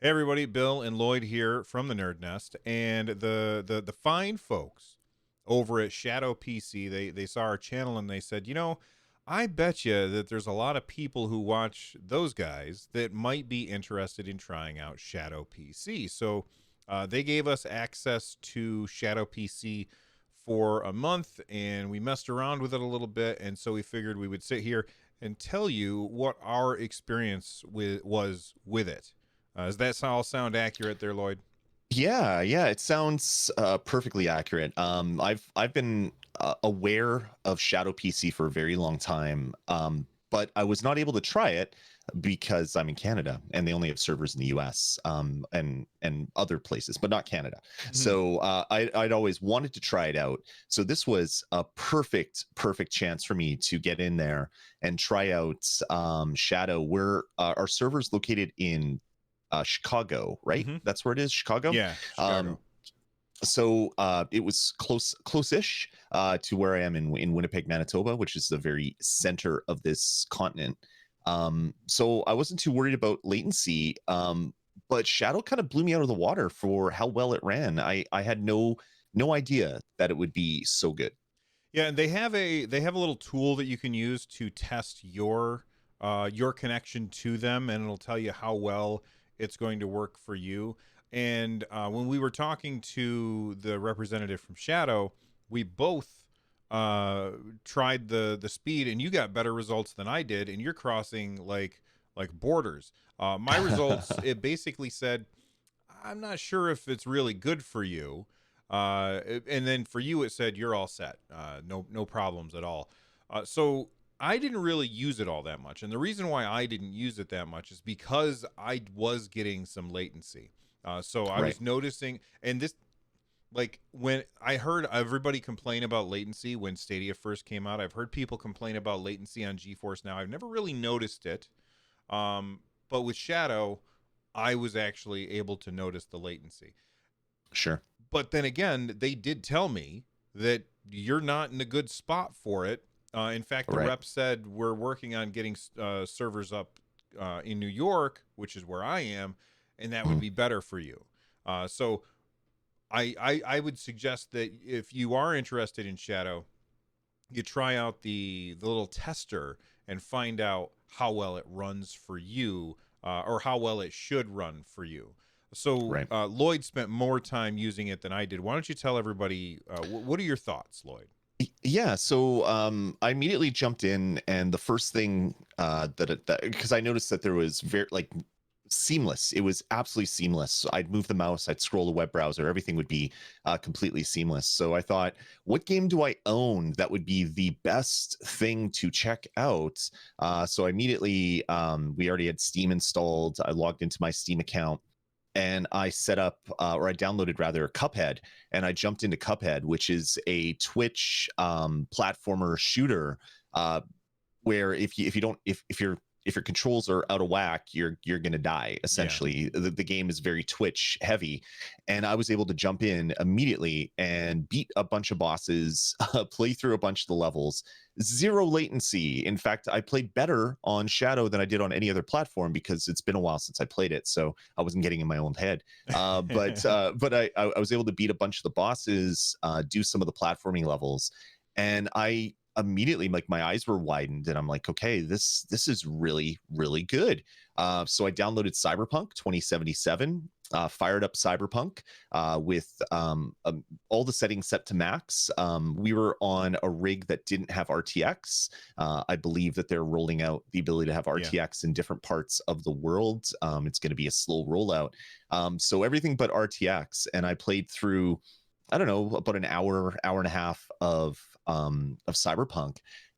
Hey everybody, Bill and Lloyd here from the Nerd Nest, and the fine folks over at Shadow PC, they saw our channel and they said, I bet you that there's a lot of people who watch those guys that might be interested in trying out Shadow PC. So they gave us access to Shadow PC for a month, and we messed around with it a little bit, and so we figured we would sit here and tell you what our experience was with it. Does that all sound accurate there, Lloyd? Yeah, it sounds perfectly accurate. I've been aware of Shadow PC for a very long time, but I was not able to try it because I'm in Canada and they only have servers in the U.S. And other places, but not Canada. Mhm. So I'd always wanted to try it out. So this was a perfect chance for me to get in there and try out Shadow. Where our servers located in Chicago, right? Mm-hmm. That's where it is, Chicago. Yeah, Um, Chicago. so it was close-ish to where I am in Winnipeg, Manitoba, which is the very center of this continent. So I wasn't too worried about latency, but Shadow kind of blew me out of the water for how well it ran. I had no idea that it would be so good. Yeah, and they have a little tool that you can use to test your connection to them, and it'll tell you how well it's going to work for you. And when we were talking to the representative from Shadow, we both uh, tried the speed, and you got better results than I did, and you're crossing like borders. My results, it basically said, I'm not sure if it's really good for you. And then for you, it said you're all set. No problems at all. So I didn't really use it all that much, and the reason why I didn't use it that much is because I was getting some latency. So I Right. was noticing, and this, like, when I heard everybody complain about latency when Stadia first came out, I've heard people complain about latency on GeForce Now. I've never really noticed it, um, but with Shadow, I was actually able to notice the latency. Sure. But then again, they did tell me that you're not in a good spot for it. In fact, the Right. rep said we're working on getting servers up in New York, which is where I am, and that would Mhm. be better for you. So I would suggest that if you are interested in Shadow, you try out the little tester and find out how well it runs for you, or how well it should run for you. So Right. Lloyd spent more time using it than I did. Why don't you tell everybody what are your thoughts, Lloyd? Yeah, so I immediately jumped in, and the first thing that because I noticed that there was very like seamless. It was absolutely seamless. So I'd move the mouse, I'd scroll the web browser, everything would be completely seamless. So I thought, what game do I own that would be the best thing to check out? So immediately, we already had Steam installed. I logged into my Steam account and I set up, or I downloaded rather, Cuphead, and I jumped into Cuphead, which is a Twitch platformer shooter, uh, where if you don't if your controls are out of whack, you're gonna die. Yeah. Essentially, the game is very Twitch heavy, and I was able to jump in immediately and beat a bunch of bosses, play through a bunch of the levels, zero latency. In fact, I played better on Shadow than I did on any other platform because it's been a while since I played it, so I wasn't getting in my own head. But I was able to beat a bunch of the bosses, do some of the platforming levels, and I immediately, like, my eyes were widened and I'm like, okay, this is really good. So I downloaded Cyberpunk 2077, fired up Cyberpunk with all the settings set to max. We were on a rig that didn't have RTX. I believe that they're rolling out the ability to have Yeah. RTX in different parts of the world. It's going to be a slow rollout. So everything but RTX. And I played through, I don't know, about an hour and a half of Cyberpunk,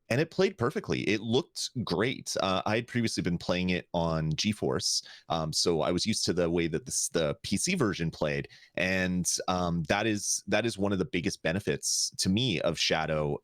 and it played perfectly. It looked great. I had previously been playing it on GeForce, so I was used to the way that the PC version played, and that is one of the biggest benefits to me of Shadow.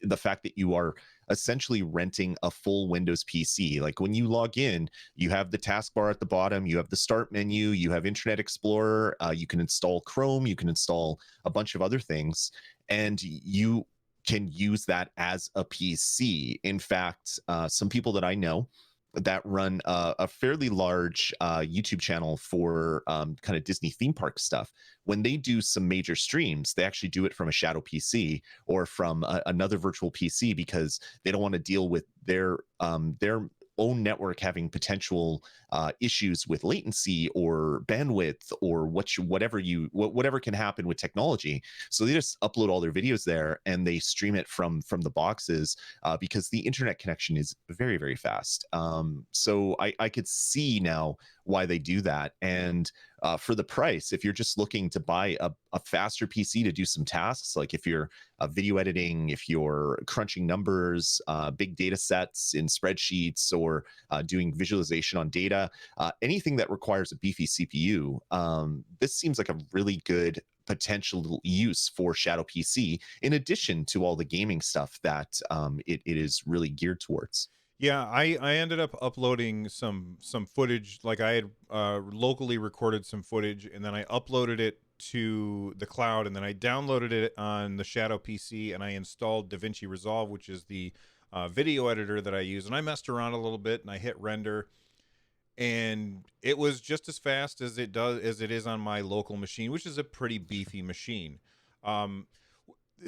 The fact that you are essentially renting a full Windows PC. Like, when you log in, you have the taskbar at the bottom, you have the start menu, you have Internet Explorer, you can install Chrome, you can install a bunch of other things, and you can use that as a PC. In fact, some people that I know that run a fairly large YouTube channel for kind of Disney theme park stuff. When they do some major streams, they actually do it from a shadow PC or from another virtual PC because they don't want to deal with their own network having potential issues with latency or bandwidth or whatever can happen with technology. So they just upload all their videos there and they stream it from the boxes because the internet connection is very, very fast. So I could see now why they do that. And for the price, if you're just looking to buy a faster PC to do some tasks, like if you're video editing, if you're crunching numbers, big data sets in spreadsheets, or doing visualization on data, anything that requires a beefy CPU, this seems like a really good potential use for Shadow PC, in addition to all the gaming stuff that it is really geared towards. Yeah, I ended up uploading some footage. Like I had locally recorded some footage, and then I uploaded it to the cloud, and then I downloaded it on the Shadow PC, and I installed DaVinci Resolve, which is the video editor that I use. And I messed around a little bit, and I hit render, and it was just as fast as it is on my local machine, which is a pretty beefy machine. Um,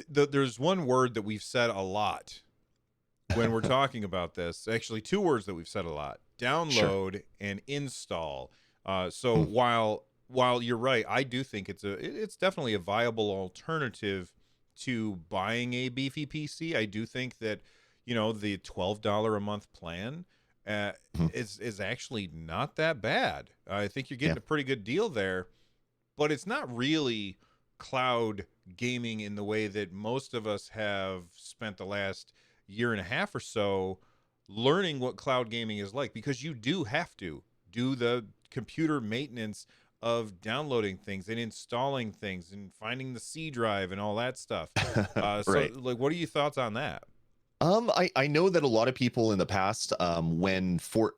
there's one word that we've said a lot when we're talking about this. Actually, two words that we've said a lot: Sure. download and install. So Mm, while you're right, I do think it's definitely a viable alternative to buying a beefy PC. I do think that the $12 a month plan uh, mhm. is actually not that bad. I think you're Yeah. getting a pretty good deal there, but it's not really cloud gaming in the way that most of us have spent the last year and a half or so learning what cloud gaming is like, because you do have to do the computer maintenance of downloading things and installing things and finding the C drive and all that stuff. So Right. like, what are your thoughts on that? I know that a lot of people in the past, when what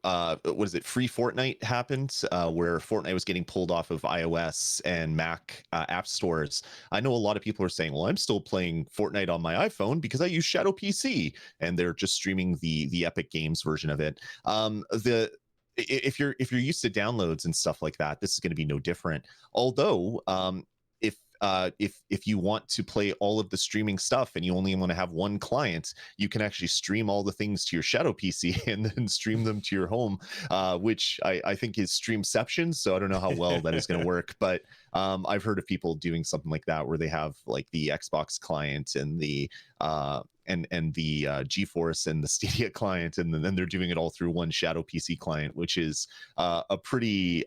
is it, free Fortnite happened, where Fortnite was getting pulled off of iOS and Mac app stores. I know a lot of people are saying, "Well, I'm still playing Fortnite on my iPhone because I use Shadow PC," and they're just streaming the Epic Games version of it. The if you're used to downloads and stuff like that, this is going to be no different. Although, if you want to play all of the streaming stuff and you only want to have one client, you can actually stream all the things to your Shadow PC and then stream them to your home, which I think is Streamception. So I don't know how well that is going to work, but I've heard of people doing something like that where they have like the Xbox client and the GeForce and the Stadia client, and then they're doing it all through one Shadow PC client, which is a uh, pretty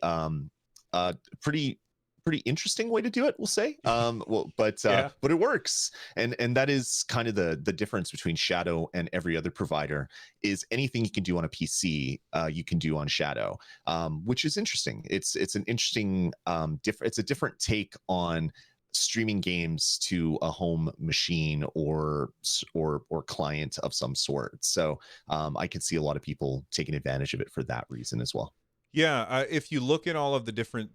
pretty interesting way to do it, we'll say. Yeah. But it works. And that is kind of the difference between Shadow and every other provider, is anything you can do on a PC, you can do on Shadow, which is interesting. It's an interesting it's a different take on streaming games to a home machine or client of some sort. So I could see a lot of people taking advantage of it for that reason as well. Yeah, if you look at all of the different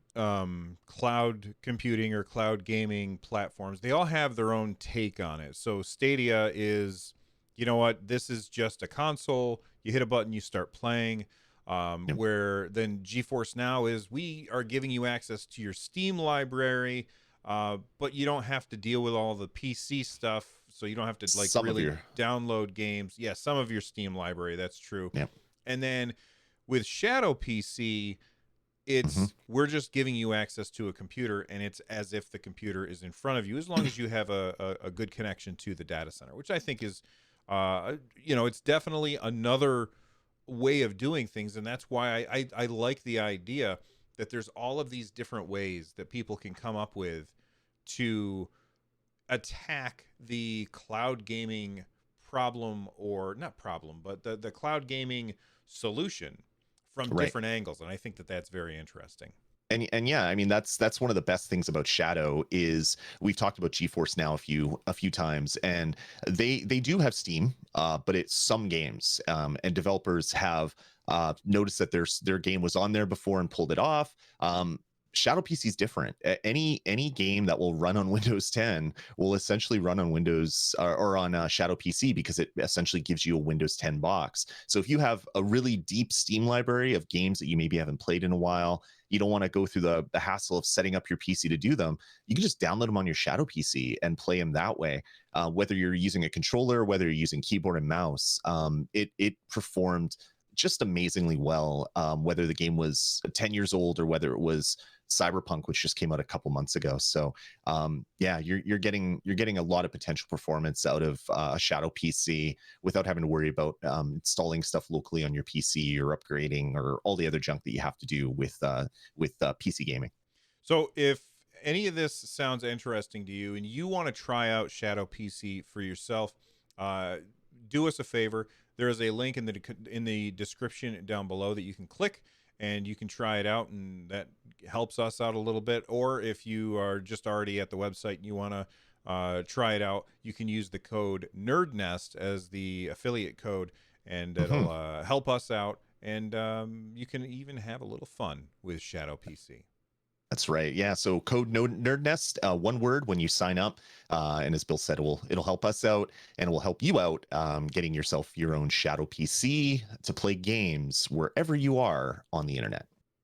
cloud computing or cloud gaming platforms, they all have their own take on it. So Stadia is, you know what, this is just a console. You hit a button, you start playing. Yep. Where then GeForce Now is, we are giving you access to your Steam library, but you don't have to deal with all the PC stuff. So you don't have to like Some of really your download games. Yeah, some of your Steam library, that's true. yeah. And then with Shadow PC, Hmm. it's we're just giving you access to a computer, and it's as if the computer is in front of you, as long as you have a good connection to the data center, which I think is, it's definitely another way of doing things. And that's why I like the idea that there's all of these different ways that people can come up with to attack the cloud gaming problem, or not problem, but the cloud gaming solution from Right. different angles. And I think that that's very interesting. And yeah, I mean that's one of the best things about Shadow is we've talked about GeForce Now a few times, and they do have Steam, but it's some games, and developers have noticed that their game was on there before and pulled it off. Shadow PC is different. Any game that will run on Windows 10 will essentially run on Windows or on Shadow PC because it essentially gives you a Windows 10 box. So if you have a really deep Steam library of games that you maybe haven't played in a while, you don't want to go through the hassle of setting up your PC to do them. You can just download them on your Shadow PC and play them that way. Whether you're using a controller, whether you're using keyboard and mouse, it performed just amazingly well. Whether the game was 10 years old or whether it was Cyberpunk, which just came out a couple months ago. So yeah, you're getting a lot of potential performance out of a Shadow PC without having to worry about installing stuff locally on your PC or upgrading or all the other junk that you have to do with PC gaming. So if any of this sounds interesting to you and you want to try out Shadow PC for yourself, uh, do us a favor. There is a link in the description down below that you can click and you can try it out, and that helps us out a little bit. Or if you are just already at the website and you want to try it out, you can use the code NerdNest as the affiliate code, and Mhm. it'll help us out. And you can even have a little fun with Shadow PC. That's right. Yeah. So code no nerd nest, one word when you sign up, and as Bill said, it'll help us out and it will help you out, getting yourself your own Shadow PC to play games wherever you are on the internet.